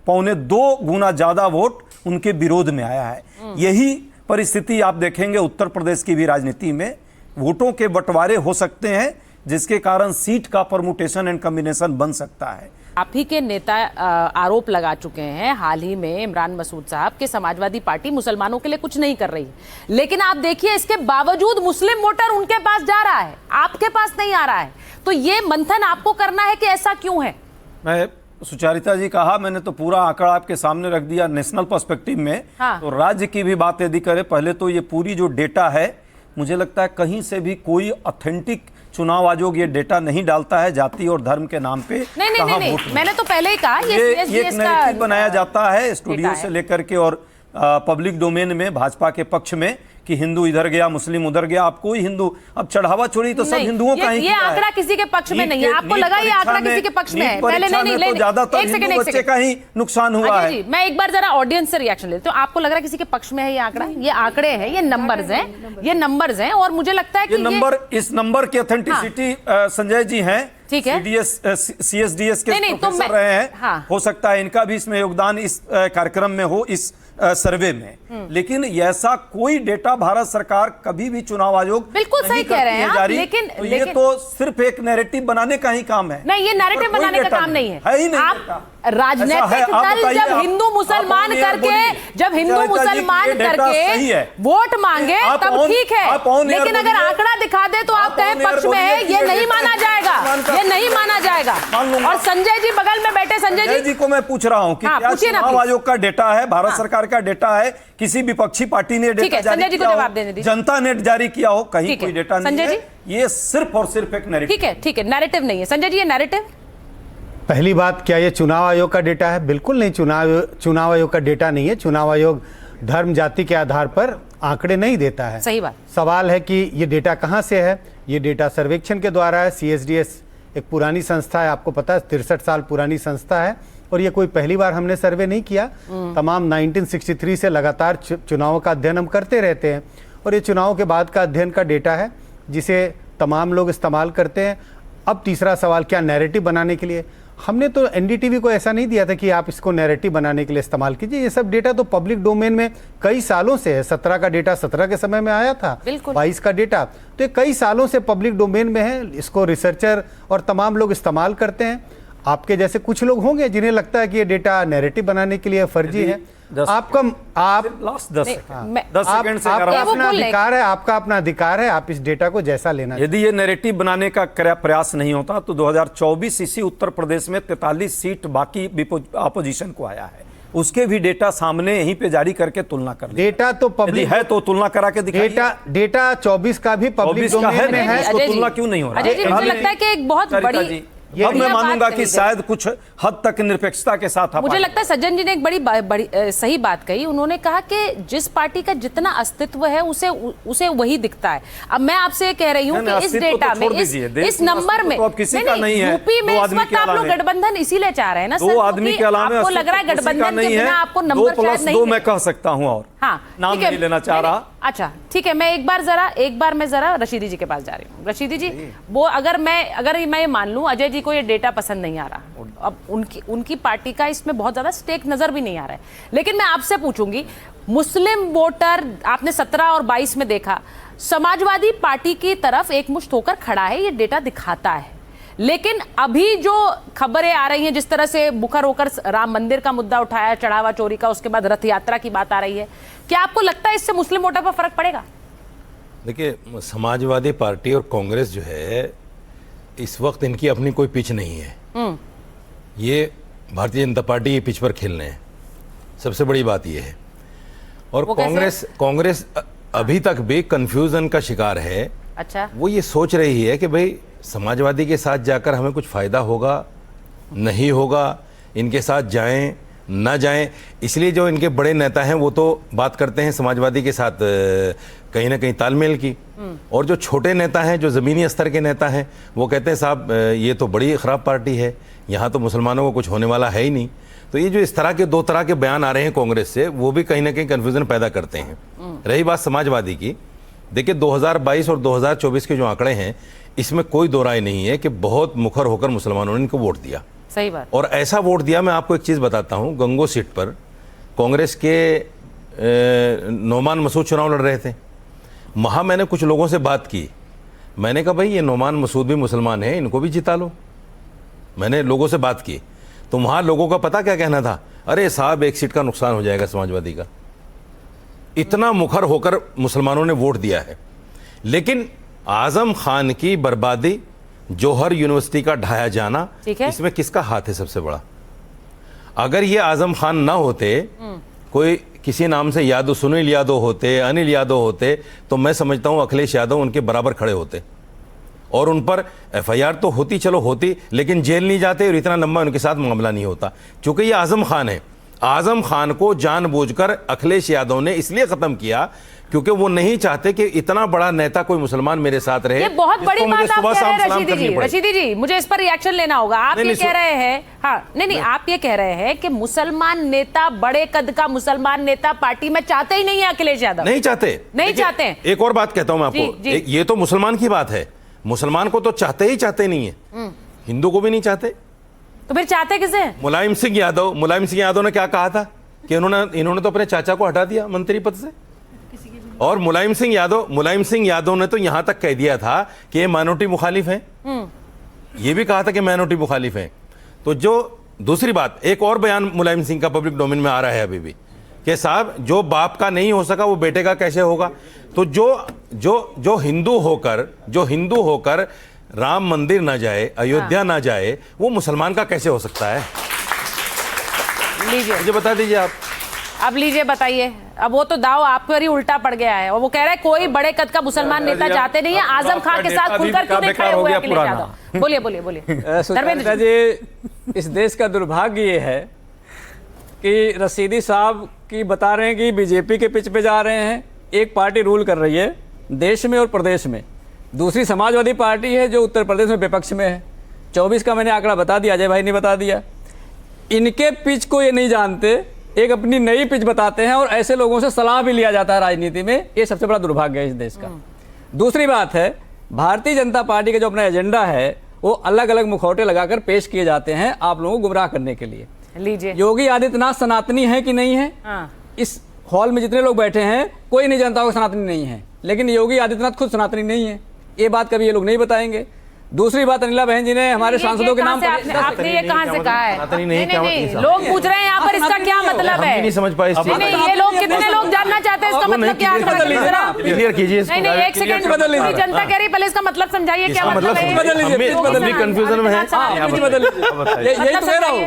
1.25 गुना ज्यादा वोट उनके विरोध में आया है। यही परिस्थिति आप देखेंगे उत्तर प्रदेश की भी राजनीति में। वोटों के बंटवारे हो सकते हैं जिसके कारण सीट का परमुटेशन एंड कॉम्बिनेशन बन सकता है। आप ही के नेता आरोप लगा चुके हैं हाल ही में, इमरान मसूद साहब, कि समाजवादी पार्टी मुसलमानों के लिए कुछ नहीं कर रही है। लेकिन आप देखिए इसके बावजूद मुस्लिम वोटर उनके पास जा रहा है, आपके पास नहीं आ रहा है। तो ये मंथन आपको करना है कि ऐसा क्यों है? मैं सुचारिता जी कहा, मैंने तो पूरा आंकड़ा आपके सामने रख दिया नेशनल पर्सपेक्टिव में। हाँ। तो राज्य की भी बात यदि करें, पहले तो ये पूरी जो डेटा है, मुझे लगता है कहीं से भी कोई ऑथेंटिक चुनाव आयोग ये डेटा नहीं डालता है जाति और धर्म के नाम पे। नहीं, मैंने तो पहले ही कहा ये एक नैरेटिव बनाया जाता है स्टूडियो से लेकर के और पब्लिक डोमेन में भाजपा के पक्ष में कि हिंदू इधर गया मुस्लिम उधर गया। आप कोई हिंदू अब चढ़ावा छोड़ी तो सब हिंदुओं का ही ये आंकड़ा किसी के पक्ष में नहीं है। आपको लगा ये आंकड़ा किसी के पक्ष में है? पहले नहीं, ज्यादातर हिंदू बच्चे का ही नुकसान हुआ है। मैं एक बार जरा ऑडियंस से रिएक्शन लेती हूँ। आपको लग रहा है किसी के पक्ष में है ये आंकड़ा? ये आंकड़े हैं, ये नंबर्स हैं और मुझे लगता है कि इस नंबर की ऑथेंटिसिटी संजय जी हैं, ठीक है, CSDS के प्रोफेसर रहे हैं। हो सकता है इनका भी इसमें योगदान इस कार्यक्रम में हो, इस सर्वे में। लेकिन ऐसा कोई डेटा भारत सरकार कभी भी चुनाव आयोग बिल्कुल सही कह रहे हैं आप, लेकिन तो ये तो सिर्फ एक नैरेटिव बनाने का ही काम है। नहीं, ये नैरेटिव बनाने का काम नहीं है ही नहीं। आप राजनीतिक दल जब हिंदू मुसलमान करके वोट मांगे तब ठीक है, लेकिन अगर आंकड़ा दिखा दे तो आप कहें पक्ष में है, ये नहीं माना जाएगा, ये नहीं माना जाएगा। और संजय जी बगल में बैठे, संजय जी को मैं पूछ रहा हूँ कि क्या चुनाव आयोग का डेटा है, भारत सरकार का डेटा है, किसी विपक्षी पार्टी ने डेटा जारी किया हो, जनता ने जारी किया हो, कहीं कोई डेटा नहीं है। ये सिर्फ और सिर्फ एक नैरेटिव। ठीक है, नैरेटिव नहीं है। संजय जी, ये नैरेटिव? पहली बात, क्या ये चुनाव आयोग का डेटा है? बिल्कुल नहीं, चुनाव आयोग का डेटा नहीं है। चुनाव आयोग धर्म जाति के आधार पर आंकड़े नहीं देता है। सही बात। सवाल है कि ये डेटा कहाँ से है? ये डेटा सर्वेक्षण के द्वारा है। CSDS एक पुरानी संस्था है, आपको पता है, 63 साल पुरानी संस्था है और ये कोई पहली बार हमने सर्वे नहीं किया। तमाम 1963 से लगातार चुनावों का अध्ययन हम करते रहते हैं और ये चुनाव के बाद का अध्ययन का डेटा है। जिसे तमाम लोग इस्तेमाल करते हैं। अब तीसरा सवाल, क्या नैरेटिव बनाने के लिए? हमने तो एनडीटीवी को ऐसा नहीं दिया था कि आप इसको नैरेटिव बनाने के लिए इस्तेमाल कीजिए। ये सब डेटा तो पब्लिक डोमेन में कई सालों से है। 17 का डेटा 17 के समय में आया था, 22 का डेटा तो ये कई सालों से पब्लिक डोमेन में है। इसको रिसर्चर और तमाम लोग इस्तेमाल करते हैं। आपके जैसे कुछ लोग होंगे जिन्हें लगता है कि ये डेटा नैरेटिव बनाने के लिए फर्जी है। आपका लास्ट 10 सेकंड से आपका अपना अधिकार है, आपका अपना अधिकार है, आप इस डेटा को जैसा लेना। यदि ये नैरेटिव बनाने का प्रयास नहीं होता तो 2024 इसी उत्तर प्रदेश में 43 सीट बाकी अपोजिशन को आया है, उसके भी डेटा सामने यहीं पे जारी करके तुलना कर डेटा तो पब्लिक है तो तुलना करा के दिखाइए। डेटा 24 का भी पब्लिक डोमेन में है, तो तुलना क्यों नहीं हो रहा? अजय जी, मुझे लगता है कि एक बहुत बड़ी अब मैं मानूंगा कि शायद कुछ हद तक निरपेक्षता के साथ मुझे लगता है सज्जन जी ने एक बड़ी सही बात कही। उन्होंने कहा कि जिस पार्टी का जितना अस्तित्व है उसे वही दिखता है। अब मैं आपसे कह रही हूँ कि इस डेटा में इस नंबर में यूपी में इस वक्त आप लोग गठबंधन इसीलिए चाह रहे हैं ना, दो आदमी के अलावा आपको लग रहा है गठबंधन के बिना आपको नंबर शायद नहीं, मैं कह सकता हूँ और हाँ नाम नहीं लेना चाह रहा। अच्छा ठीक है, मैं एक बार मैं जरा रशीदी जी के पास जा रही हूँ। रशीदी जी, वो अगर मैं ये मान लूं अजय जी को ये डेटा पसंद नहीं आ रहा, अब उनकी पार्टी का इसमें बहुत ज्यादा स्टेक नजर भी नहीं आ रहा है, लेकिन मैं आपसे पूछूंगी, मुस्लिम वोटर आपने 17 और 22 में देखा, समाजवादी पार्टी की तरफ एकमुश्त होकर खड़ा है, ये डेटा दिखाता है। लेकिन अभी जो खबरें आ रही हैं, जिस तरह से मुखर होकर राम मंदिर का मुद्दा उठाया, चढ़ावा चोरी का, उसके बाद रथ यात्रा की बात आ रही है, क्या आपको लगता है इससे मुस्लिम वोटर पर फर्क पड़ेगा? देखिए, समाजवादी पार्टी और कांग्रेस जो है इस वक्त इनकी अपनी कोई पिच नहीं है। ये भारतीय जनता पार्टी ये पिच पर खेल रहे हैं, सबसे बड़ी बात ये है। और कांग्रेस अभी तक भी कंफ्यूजन का शिकार है। अच्छा, वो ये सोच रही है कि भाई समाजवादी के साथ जाकर हमें कुछ फायदा होगा, नहीं होगा, इनके साथ जाएं ना जाएं। इसलिए जो इनके बड़े नेता हैं वो तो बात करते हैं समाजवादी के साथ कहीं ना कहीं तालमेल की, और जो छोटे नेता हैं, जो ज़मीनी स्तर के नेता हैं, वो कहते हैं साहब ये तो बड़ी ख़राब पार्टी है, यहाँ तो मुसलमानों को कुछ होने वाला है ही नहीं। तो ये जो इस तरह के 2 तरह के बयान आ रहे हैं कांग्रेस से, वो भी कहीं ना कहीं कन्फ्यूज़न पैदा करते हैं। रही बात समाजवादी की, देखिए 2022 और 2024 के जो आंकड़े हैं, इसमें कोई दो राय नहीं है कि बहुत मुखर होकर मुसलमानों ने इनको वोट दिया। सही बात। और ऐसा वोट दिया, मैं आपको एक चीज़ बताता हूँ, गंगो सीट पर कांग्रेस के नोमान मसूद चुनाव लड़ रहे थे। वहाँ मैंने कुछ लोगों से बात की, मैंने कहा भाई ये नोमान मसूद भी मुसलमान है, इनको भी जिता लो। मैंने लोगों से बात की तो वहाँ लोगों का पता क्या कहना था, अरे साहब 1 सीट का नुकसान हो जाएगा समाजवादी का। इतना मुखर होकर मुसलमानों ने वोट दिया है। लेकिन आजम खान की बर्बादी, जौहर यूनिवर्सिटी का ढाया जाना, इसमें किसका हाथ है सबसे बड़ा? अगर ये आजम खान ना होते, कोई किसी नाम से यादव, सुनील यादव होते, अनिल यादव होते, तो मैं समझता हूं अखिलेश यादव उनके बराबर खड़े होते और उन पर एफआईआर तो होती, चलो होती, लेकिन जेल नहीं जाते और इतना लंबा उनके साथ मामला नहीं होता। क्योंकि ये आजम खान है, आजम खान को जानबूझकर अखिलेश यादव ने इसलिए खत्म किया क्योंकि वो नहीं चाहते कि इतना बड़ा नेता कोई मुसलमान मेरे साथ रहे। ये बहुत बड़ी बात आप कह रहे हैं रशीदी जी, मुझे इस पर रिएक्शन लेना होगा। आप ये कह रहे हैं, हाँ नहीं, आप ये कह रहे हैं कि मुसलमान नेता, बड़े कद का मुसलमान नेता पार्टी में चाहते ही नहीं है अखिलेश यादव? नहीं चाहते, नहीं चाहते। एक और बात कहता हूं मैं आपको, ये तो मुसलमान की बात है, मुसलमान को तो चाहते नहीं है, हिंदू को भी नहीं चाहते, तो फिर चाहते किसे? मुलायम सिंह यादव ने क्या कहा था कि इन्होंने तो अपने चाचा को हटा दिया मंत्री पद से। और मुलायम सिंह यादव ने तो यहां तक कह दिया था कि ये माइनॉरिटी मुखालिफ हैं। ये भी कहा था कि माइनॉरिटी मुखालिफ हैं। तो जो दूसरी बात, एक और बयान मुलायम सिंह का पब्लिक डोमेन में आ रहा है अभी भी कि साहब जो बाप का नहीं हो सका वो बेटे का कैसे होगा। तो जो हिंदू होकर राम मंदिर ना जाए, अयोध्या ना जाए, वो मुसलमान का कैसे हो सकता है? लीजिए मुझे बता दीजिए आप। अब लीजिए बताइए, अब वो तो दाव आप पर ही उल्टा पड़ गया है और वो कह रहा है कोई बड़े कद का मुसलमान नेता चाहते नहीं है। आजम खान के साथ खुलकर क्यों नहीं खड़े हुए अखिलेश यादव? बोलिए। सुचेता जी, इस देश का दुर्भाग्य ये है कि रशीदी साहब की बता रहे हैं कि बीजेपी के पिच पे जा रहे हैं, एक पार्टी रूल कर रही है देश में और प्रदेश में, दूसरी समाजवादी पार्टी है जो उत्तर प्रदेश में विपक्ष में है। 24 का मैंने आंकड़ा बता दिया, अजय भाई ने बता दिया। इनके पिच को ये नहीं जानते, एक अपनी नई पिच बताते हैं और ऐसे लोगों से सलाह भी लिया जाता है राजनीति में। ये सबसे बड़ा दुर्भाग्य है इस देश का। दूसरी बात है भारतीय जनता पार्टी का जो अपना एजेंडा है वो अलग अलग मुखौटे लगाकर पेश किए जाते हैं आप लोगों को गुमराह करने के लिए। लीजिए। योगी आदित्यनाथ सनातनी है कि नहीं है? हाँ। इस हॉल में जितने लोग बैठे हैं कोई नहीं जानता होगा सनातनी नहीं है, लेकिन योगी आदित्यनाथ खुद सनातनी नहीं है। ये बात कभी ये लोग नहीं बताएंगे। दूसरी बात, अनिला बहन जी ने हमारे सांसदों के नाम पर आपने ये कहां से कहा है? सनातनी नहीं, क्या मतलब? लोग पूछ रहे हैं यहाँ पर इसका क्या मतलब हम भी है? नहीं समझ पाए इस चीज नहीं, ये लोग कितने लोग जानना चाहते हैं इसका मतलब क्या है? क्लियर कीजिए इसको। नहीं नहीं, एक सेकंड, बदल लीजिए। पूरी जनता कह रही है, पहले इसका मतलब समझाइए क्या इसका मतलब है? बदल लीजिए, हम बदल भी लीजिए। कंफ्यूजन में हैं। यही तो कह रहा हूँ,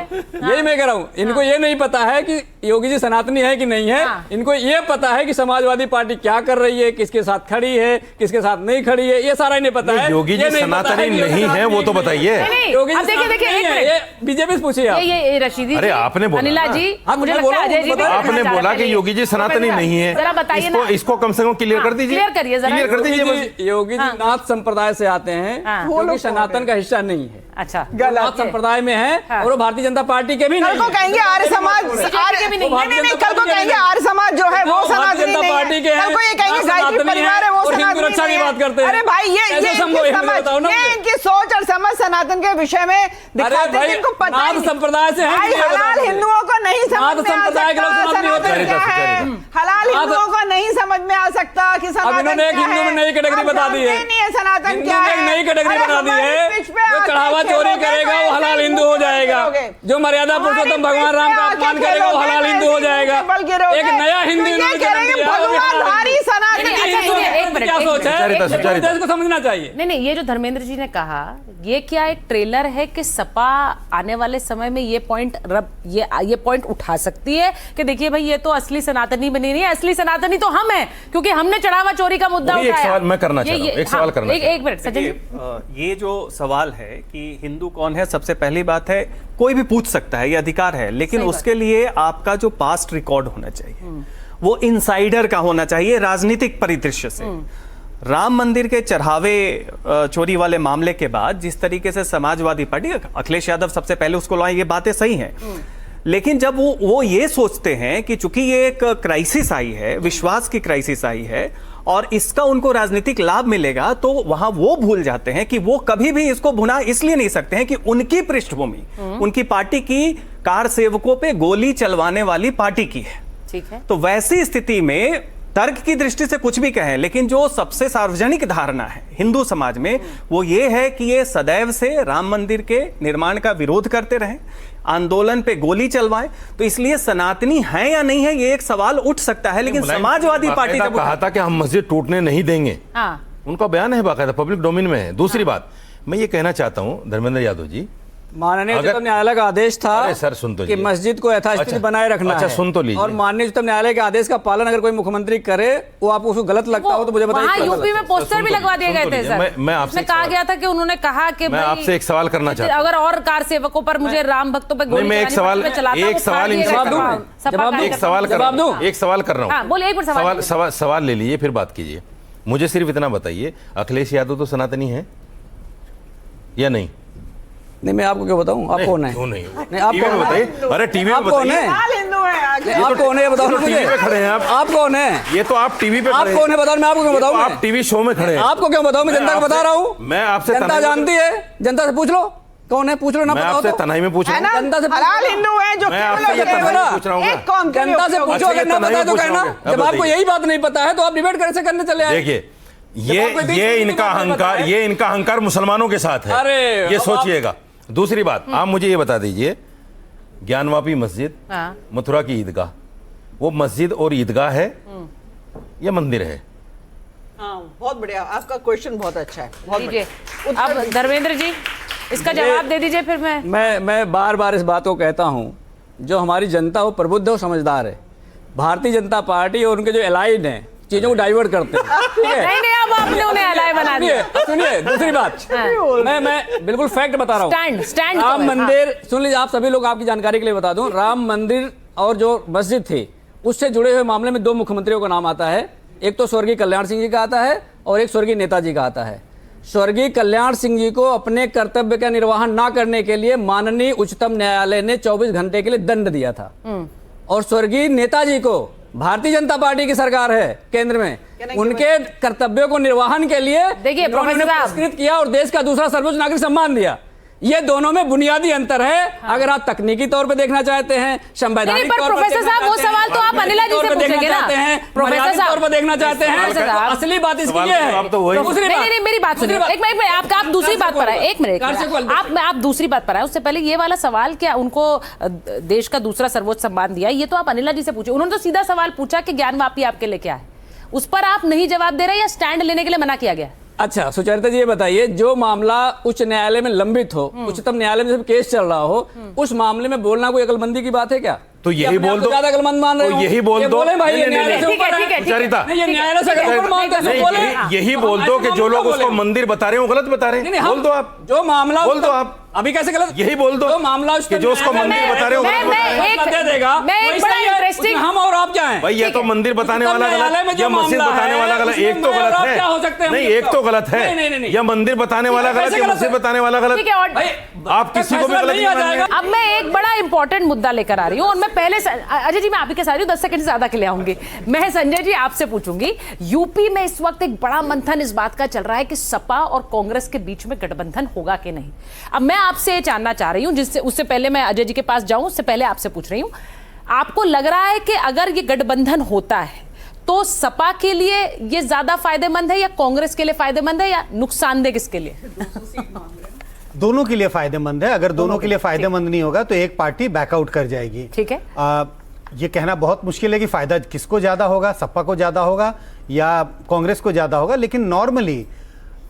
यही मैं कह रहा हूँ। इनको ये नहीं पता है कि योगी जी सनातनी है कि नहीं है। इनको ये पता है कि समाजवादी पार्टी क्या कर रही है, किसके साथ खड़ी है, किसके साथ नहीं खड़ी है, ये सारा इन्हें पता है। योगी जी ये नहीं पता सनातनी है कि योगी नहीं है, वो तो बताइए। नहीं, योगी जी अब देखिए, सनातनी देखिए, नहीं एक है, मिनट। ये बीजेपी से पूछिए आप। ये रशीदी अरे जी, आपने बोला अनिला ना। जी, हाँ, मुझे मैं लगता बोला, है अजय जी भी आपने आपने कहना बोला चाह रहे कि हैं। योगी जी सनातनी नहीं है। जरा बताइए ना। इसको कम से कम क्लियर कर दीजिए। क्लियर करिए जरा। क्लियर कर दीजिए बस। योगी जी नाथ संप्रदाय से आते हैं, हाँ। जो कि सनातन का हिस्सा नहीं है। अच्छा, नाथ संप्रदाय में है और वो भारतीय जनता पार्टी के भी कल नहीं को है। कहेंगे आर्य समाज, के भी नहीं। नहीं, कल को कहेंगे आर्य समाज जो है वो भारतीय सनातनी जनता नहीं पार्टी के है। हैं, कल को ये कहेंगे ना गायत्री सनातनी परिवार है वो और हिंदू सनातनी रक्षा की नहीं है। बात करते हैं। अरे भाई ये कैसे संभव है? इनकी बताओ ना समझ, ये मुझे। इनकी सोच और समझ सनातन के विषय में दिखाते हैं, इनको पता ही नाथ नहीं। संप्रदाय से है भाई कि नहीं, हलाल बताओ हिंदुओं को नहीं समझ नाथ में आ संप्रदाय के लोग सकता सनातनी होते सनातन हैं। क्या है। हलाल हिंदुओं को नहीं समझ में आ सकता कि सनातन इन्होंने एक क्या हिंदू है। में नई कैटेगरी आप बता दी है। जानते नहीं है सनातन हिंदू क्या में है। एक नई कैटेगरी अरे बना दी हमारी है। पिच पे जो आके चढ़ावा चोरी खेलोगे करेगा तो वो ऐसे हलाल ही हिंदू हो जाएगा। खेलोगे। जो मर्यादा पुरुषोत्तम भगवान राम का अपमान करेगा वो हलाल हिंदू हो जाएगा। एक नया हिंदू इन्होंने जन्म दिया है, वो भी हलाल भगवानधारी हिंदू। सनातन नहीं, अच्छा, हिंदू सुनिए, है, एक मिनट, क्या एक सोच मिनट। है? सुचारिता, सुचारिता। देश को समझना चाहिए। नहीं नहीं, ये जो धर्मेंद्र जी ने कहा, ये क्या एक ट्रेलर है कि सपा आने वाले समय में ये पॉइंट उठा सकती है कि देखिए भाई ये तो असली सनातनी बनी नहीं है, असली सनातनी तो हम हैं क्योंकि हमने चढ़ावा चोरी का मुद्दा वही एक उठाया। सवाल मैं करना चाह रहा हूं, एक सवाल करना एक मिनट सचिन जी। ये जो सवाल है कि हिंदू कौन है, सबसे पहली बात है कोई भी पूछ सकता है, ये अधिकार है, लेकिन उसके लिए आपका जो पास्ट रिकॉर्ड होना चाहिए वो इनसाइडर का होना चाहिए राजनीतिक परिदृश्य से। राम मंदिर के चढ़ावे चोरी वाले मामले के बाद जिस तरीके से समाजवादी पार्टी, अखिलेश यादव सबसे पहले उसको लाए, ये बातें सही हैं, लेकिन जब वो ये सोचते हैं कि चूंकि ये एक क्राइसिस आई है, विश्वास की क्राइसिस आई है और इसका उनको राजनीतिक लाभ मिलेगा, तो वहां वो भूल जाते हैं कि वो कभी भी इसको भुना इसलिए नहीं सकते हैं कि उनकी पृष्ठभूमि उनकी पार्टी की कार सेवकों पे गोली चलवाने वाली पार्टी की है। ठीक है, तो वैसी स्थिति में तर्क की दृष्टि से कुछ भी कहें, लेकिन जो सबसे सार्वजनिक धारणा है हिंदू समाज में वो ये है कि ये सदैव से राम मंदिर के निर्माण का विरोध करते रहे, आंदोलन पे गोली चलवाएं, तो इसलिए सनातनी है या नहीं है ये एक सवाल उठ सकता है। लेकिन समाजवादी पार्टी जब कहा था कि हम मस्जिद टूटने नहीं देंगे, हाँ, उनका बयान है, बाकायदा पब्लिक डोमेन में है। दूसरी बात मैं ये कहना चाहता हूं धर्मेंद्र यादव जी, माननीय अगर- उच्चतम न्यायालय का आदेश था अरे सर, सुन तो कि लीजिए। मस्जिद को यथास्थिति अच्छा, बनाए रखना अच्छा, है। सुन तो लीजिए। और माननीय उच्चतम न्यायालय के आदेश का पालन अगर कोई मुख्यमंत्री करे, वो आपको उसको गलत लगता हो तो मुझे बताइए। वहाँ क्या यूपी में पोस्टर भी लगवा दिए गए थे सर। मैं आपसे उसमें एक कहा सवाल- गया था कि उन्होंने कहा कि मैं भाई आपसे एक सवाल करना चाहता हूं। अगर और कार सेवकों पर मुझे राम भक्तों पर गोली मैं एक चलानी सवाल- पड़ती, मैं चलाता हूं, एक वो सवाल फाड़ दिए इनसे गए जवाब दूं? सपा जवाब दूं? एक सवाल कर जवाब रहा हूं, दूं? एक सवाल कर रहा हाँ, हूं। बोलिए, एक बार सवाल ले लीजिए फिर बात कीजिए। मुझे सिर्फ इतना बताइए, अखिलेश यादव तो सनातनी है या नहीं? नहीं, मैं आपको क्यों बताऊं? आप कौन है? क्यों नहीं? नहीं, आप टीवी में कौन है? बताइए। अरे टीवी में आप कौन बताइए। है? हलाल हिंदू है आगे। आप कौन है ये बताओ ना टीवी मुझे। पे खड़े हैं आप कौन है? ये तो आप टीवी पे आप खड़े कौन है बताओ, मैं आपको क्यों ये तो बताऊं? आप टीवी शो में खड़े हैं। आपको क्यों बताऊं? मैं जनता को बता रहा हूँ। मैं आपसे जनता तनाई में- जानती है, जनता से पूछ लो कौन है, पूछ लो ना, मैं बताओ आपसे तो। तनाई में पूछ रहा है ना, हूं। जनता से पूछो हलाल ना। हिंदू है जो मैं केवल आपसे ये और केवल तनाई में पूछ रहा हूं। एक कौम के लिए जनता से उपयोग पूछो, अच्छा, अगर ये ना तनाई पता है तो में पूछ कहना। रहा हूं। जब अब आपको बताइए। यही बात नहीं पता है तो आप डिबेट कैसे करने चले आए? देखिए, जब आपको बीच में ये किसी इनका बात नहीं अहंकार, पता है। ये इनका अहंकार मुसलमानों के साथ है। अरे, ये अब सोचिएगा। दूसरी बात, आप मुझे ये बता दीजिए, ज्ञानवापी मस्जिद, हाँ। मथुरा की ईदगाह, वो मस्जिद और ईदगाह है या मंदिर है? हाँ, बहुत बढ़िया, आपका क्वेश्चन बहुत अच्छा है, बहुत लीजिए। बढ़िया। अब धर्मेंद्र जी इसका जवाब दे दीजिए फिर मैं बार बार इस बात को कहता हूं, जो हमारी जनता हो प्रबुद्ध हो, समझदार है। भारतीय जनता पार्टी और उनके जो एलाइड हैं चीजों को डाइवर्ट करते हैं, ठीक है? नहीं, अब आपने उन्हें अलाय बना दिया। सुनिए दूसरी बात, मैं बिल्कुल फैक्ट बता रहा हूँ। स्टैंड राम मंदिर, सुन लीजिए आप सभी लोग, आपकी जानकारी के लिए बता दूं, राम मंदिर और जो मस्जिद थी उससे जुड़े हुए मामले में दो मुख्यमंत्रियों का नाम आता है। एक तो स्वर्गीय कल्याण सिंह जी का आता है और एक स्वर्गीय नेताजी का आता है। स्वर्गीय कल्याण सिंह जी को अपने कर्तव्य का निर्वहन ना करने के लिए माननीय उच्चतम न्यायालय ने 24 घंटे के लिए दंड दिया था और स्वर्गीय नेताजी को भारतीय जनता पार्टी की सरकार है केंद्र में, उनके कर्तव्यों को निर्वहन के लिए देखिए, इन्होंने प्रोफेसर साहब। पुरस्कृत किया और देश का दूसरा सर्वोच्च नागरिक सम्मान दिया। ये दोनों में बुनियादी अंतर है। अगर आप तकनीकी तौर पे देखना चाहते हैं, संवैधानिक नहीं, पर तौर पे प्रोफेसर देखना साहब, वो चाहते हैं, सवाल तो आप अनिला जी से तौर पे देखना पूछेंगे ना। चाहते हैं, प्रोफेसर मर्यादित साहब, तौर पे देखना चाहते हैं, प्रोफेसर साहब, असली बात इसकी सवाल ये का है। जवाब तो वही। दूसरी बात- नहीं, मेरी बात सुनिए, दूसरी एक मिनट, आप दूसरी बात पर आए, एक मिनट, आप दूसरी बात पर आए। उससे पहले ये वाला सवाल, क्या उनको देश का दूसरा सर्वोच्च सम्मान दिया, ये तो आप अनिला जी से पूछे। उन्होंने तो सीधा सवाल पूछा कि ज्ञान वापी आपके लिए क्या है, उस पर आप नहीं जवाब दे रहे या स्टैंड लेने के लिए मना किया गया? अच्छा सुचरिता जी, ये बताइए, जो मामला उच्च न्यायालय में लंबित हो, उच्चतम न्यायालय में जब केस चल रहा हो, उस मामले में बोलना कोई अकलमंदी की बात है क्या? तो यही बोल दो, ज्यादा अकलमंद मान रहे तो हो? यही बोल ये दो। बोले भाई, नहीं, ये नहीं, न्यायालय नहीं, से ऊपर ठीक है, है। सुचरिता, नहीं, ये न्यायालय से अगर ऊपर मानते हैं तो नहीं, बोले। यही बोल दो कि जो लोग उसको मंदिर बता रहे हैं वो गलत बता रहे नहीं, हैं। नहीं, बोल दो आप, जो मामला बोल दो आप। अभी कैसे गलत? यही बोल दो जो मामला कि जो उसको मंदिर बता रहे हो गलत बता रहे हैं। दे देगा, मैं एक वही बड़ा सही है, interesting- उसमें हम और आप क्या हैं? भाई या तो मंदिर बताने वाला न्यायालय में गलत जो या मस्जिद मामला बताने है, वाला गलत, उसमें एक तो मैं और गलत आप क्या हो सकते है। हैं? नहीं, हम एक तो गलत है, नहीं। या मंदिर बताने वाला गलत कैसे या गलत मस्जिद है? बताने वाला गलत। ठीक है, और भाई, आप किसी को भी फैसला गलत नहीं नहीं आ मानेंगे। जाएगा। अब मैं एक बड़ा इंपॉर्टेंट मुद्दा लेकर आ रही हूँ, और मैं पहले अजय जी, मैं आप ही के साथ 10 सेकंड से ज्यादा के लिए आऊंगी। मैं संजय जी आपसे पूछूंगी, यूपी में इस वक्त एक बड़ा मंथन इस बात का चल रहा है कि सपा और कांग्रेस के बीच में गठबंधन होगा कि नहीं। अब मैं आपसे ये जानना चाह रही हूँ, जिससे उससे पहले मैं अजय जी के पास जाऊं, उससे पहले आपसे पूछ रही हूँ, आपको लग रहा है कि अगर ये गठबंधन होता है तो सपा के लिए ये ज्यादा फायदेमंद है या कांग्रेस के लिए फायदेमंद है, या नुकसानदेह किसके लिए? दोनों के लिए फायदेमंद है। अगर दोनों के लिए फायदेमंद नहीं होगा तो एक पार्टी बैकआउट कर जाएगी। ठीक है। ये कहना बहुत मुश्किल है कि फायदा किसको ज्यादा होगा, सपा को ज्यादा होगा या कांग्रेस को ज्यादा होगा, लेकिन नॉर्मली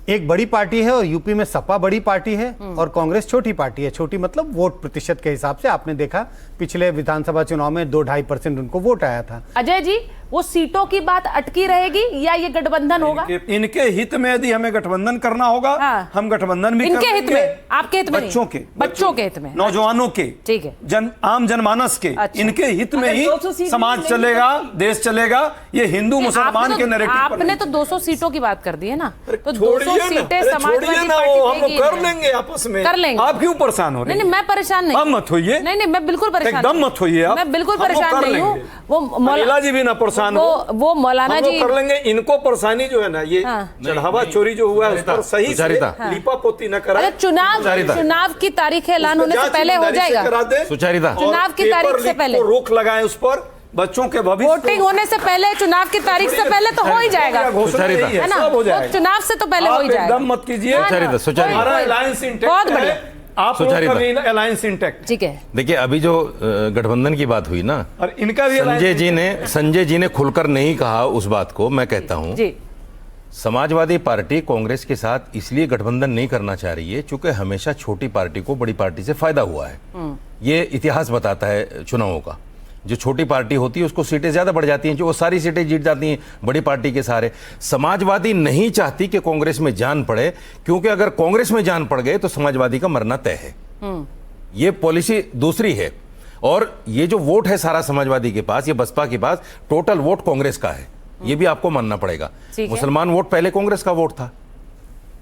एक बड़ी पार्टी है और यूपी में सपा बड़ी पार्टी है और कांग्रेस छोटी पार्टी है। छोटी मतलब वोट प्रतिशत के हिसाब से आपने देखा पिछले विधानसभा चुनाव में 2-2.5% उनको वोट आया था। अजय जी, वो सीटों की बात अटकी रहेगी या ये गठबंधन होगा? इनके हित में यदि हमें गठबंधन करना होगा, हाँ। हम गठबंधन भी इनके कर हित लेंगे। में, आपके हित में नहीं? बच्चों के, बच्चों के हित में, नौजवानों के, ठीक है। आम जनमानस के, अच्छा। इनके हित में अगर ही 200 सीट समाज मिलेंगी चलेगा, देश चलेगा। ये हिंदू मुसलमान के नैरेटिव पर आपने नहीं। तो 200 सीटों की बात कर दी है ना, तो छोड़िए 200 ना, सीटें अरे समाजवादी छोड़िए ना, पार्टी वो हम लोग देगी। कर लेंगे आपस में। कर लेंगे। आप क्यों परेशान हो रहे नहीं, हैं? मैं परेशान नहीं। आप मत होइए। नहीं, मैं बिल्कुल परेशान एकदम नहीं। मत होइए आप। मैं बिल्कुल हम लोग परेशान कर नहीं हूँ। लेंगे। वो अनिला जी भी ना परेशान वो मौलाना हम लोग जी कर लेंगे। इनको परेशानी जो है ना, ये हाँ। चढ़ावा चोरी जो हुआ है उस पर सही से सुचरिता। लीपा पोती न करा। अरे चुनाव की तारीख ऐलान होने से पहले हो जाएगा। सुचरिता। चुनाव की तारीख से पहले रोक लगाए उस पर, बच्चों के भविष्य वोटिंग होने से पहले, चुनाव की तारीख से पहले तो हो ही जाएगा, घोषणा है ना? सब हो वो जाएगा। चुनाव से तो पहले हो ही आप जाएगा। एकदम मत कीजिए। ना, ना, सुचरिता, सुचरिता। कोई- हमारा कोई- अलायंस इंटैक्ट बहुत है। बढ़िया। आप लोगों का सुचरिता। भी अलायंस इंटैक्ट। ठीक है। देखिए, अभी जो गठबंधन की बात हुई ना, और इनका भी संजय जी ने खुलकर नहीं कहा उस बात को। मैं कहता हूं, जी, समाजवादी पार्टी कांग्रेस के साथ इसलिए गठबंधन नहीं करना चाह रही है क्योंकि हमेशा छोटी पार्टी को बड़ी पार्टी से फायदा हुआ है। ये इतिहास बताता है चुनावों का। जो छोटी पार्टी होती है उसको सीटें ज्यादा बढ़ जाती हैं, जो वो सारी सीटें जीत जाती हैं बड़ी पार्टी के सहारे। समाजवादी नहीं चाहती कि कांग्रेस में जान पड़े, क्योंकि अगर कांग्रेस में जान पड़ गए तो समाजवादी का मरना तय है। ये पॉलिसी दूसरी है। और ये जो वोट है सारा समाजवादी के पास, ये बसपा के पास, टोटल वोट कांग्रेस का है। ये भी आपको मानना पड़ेगा। ठीक है। मुसलमान वोट पहले कांग्रेस का वोट था,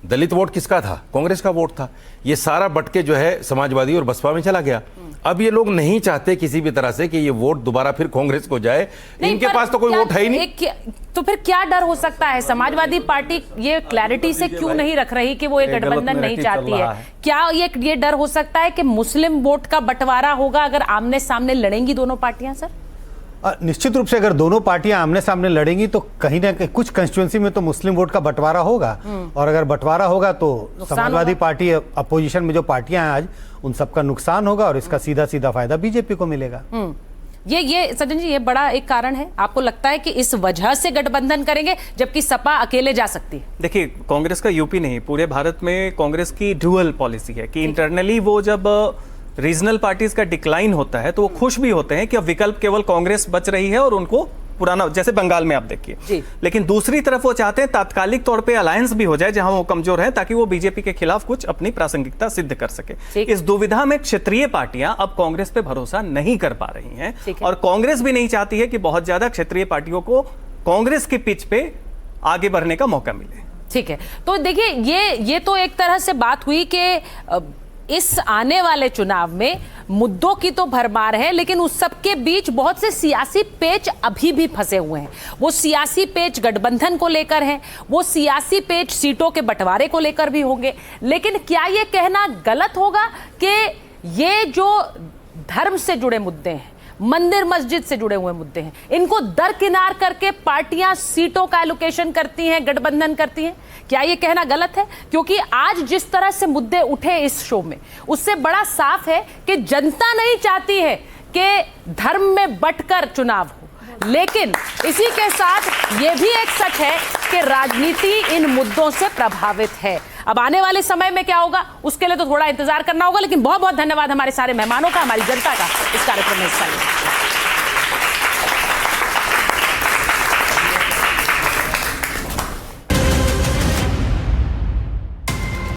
दलित वोट किसका था? कांग्रेस का वोट था। ये सारा बटके जो है समाजवादी और बसपा में चला गया। अब ये लोग नहीं चाहते किसी भी तरह से कि ये वोट दोबारा फिर कांग्रेस को जाए। इनके पास तो कोई वोट है ही नहीं। तो फिर क्या डर हो सकता है? समाजवादी पार्टी ये क्लैरिटी से क्यों नहीं रख रही कि वो एक गठबंधन नहीं चाहती है? क्या ये डर हो सकता है कि मुस्लिम वोट का बंटवारा होगा अगर आमने सामने लड़ेंगी दोनों पार्टियां? सर, निश्चित रूप से अगर दोनों पार्टियां आमने सामने लड़ेंगी तो कहीं ना कहीं कुछ कंस्टिट्यूंसी में तो मुस्लिम वोट का बंटवारा होगा। और अगर बंटवारा होगा तो समाजवादी पार्टी, अपोजिशन में जो पार्टियां हैं आज, उन सबका नुकसान होगा और इसका सीधा सीधा फायदा बीजेपी को मिलेगा। ये सज्जन जी, ये बड़ा एक कारण है। आपको लगता है कि इस वजह से गठबंधन करेंगे जबकि सपा अकेले जा सकती है? देखिए, कांग्रेस का यूपी नहीं, पूरे भारत में कांग्रेस की ड्यूअल पॉलिसी है कि इंटरनली वो जब रीजनल पार्टीज का डिक्लाइन होता है तो वो खुश भी होते हैं कि अब विकल्प केवल कांग्रेस बच रही है और उनको पुराना, जैसे बंगाल में आप देखिए। लेकिन दूसरी तरफ वो चाहते हैं तात्कालिक तौर पे अलायंस भी हो जाए जहां वो कमजोर है, ताकि वो बीजेपी के खिलाफ कुछ अपनी प्रासंगिकता सिद्ध कर सके। इस दुविधा में क्षेत्रीय पार्टियां अब कांग्रेस पे भरोसा नहीं कर पा रही हैं और कांग्रेस भी नहीं चाहती है कि बहुत ज्यादा क्षेत्रीय पार्टियों को कांग्रेस की पिच पे आगे बढ़ने का मौका मिले। ठीक है, तो देखिए, ये तो एक तरह से बात हुई कि इस आने वाले चुनाव में मुद्दों की तो भरमार है, लेकिन उस सब के बीच बहुत से सियासी पेच अभी भी फंसे हुए हैं। वो सियासी पेच गठबंधन को लेकर हैं, वो सियासी पेच सीटों के बंटवारे को लेकर भी होंगे। लेकिन क्या ये कहना गलत होगा कि ये जो धर्म से जुड़े मुद्दे हैं, मंदिर मस्जिद से जुड़े हुए मुद्दे हैं, इनको दरकिनार करके पार्टियां सीटों का एलोकेशन करती हैं, गठबंधन करती हैं? क्या ये कहना गलत है? क्योंकि आज जिस तरह से मुद्दे उठे इस शो में, उससे बड़ा साफ है कि जनता नहीं चाहती है कि धर्म में बंटकर चुनाव हो। लेकिन इसी के साथ ये भी एक सच है कि राजनीति इन मुद्दों से प्रभावित है। अब आने वाले समय में क्या होगा, उसके लिए तो थोड़ा इंतजार करना होगा। लेकिन बहुत बहुत धन्यवाद हमारे सारे मेहमानों का, हमारी जनता का इस कार्यक्रम में हिस्सा लेने के लिए।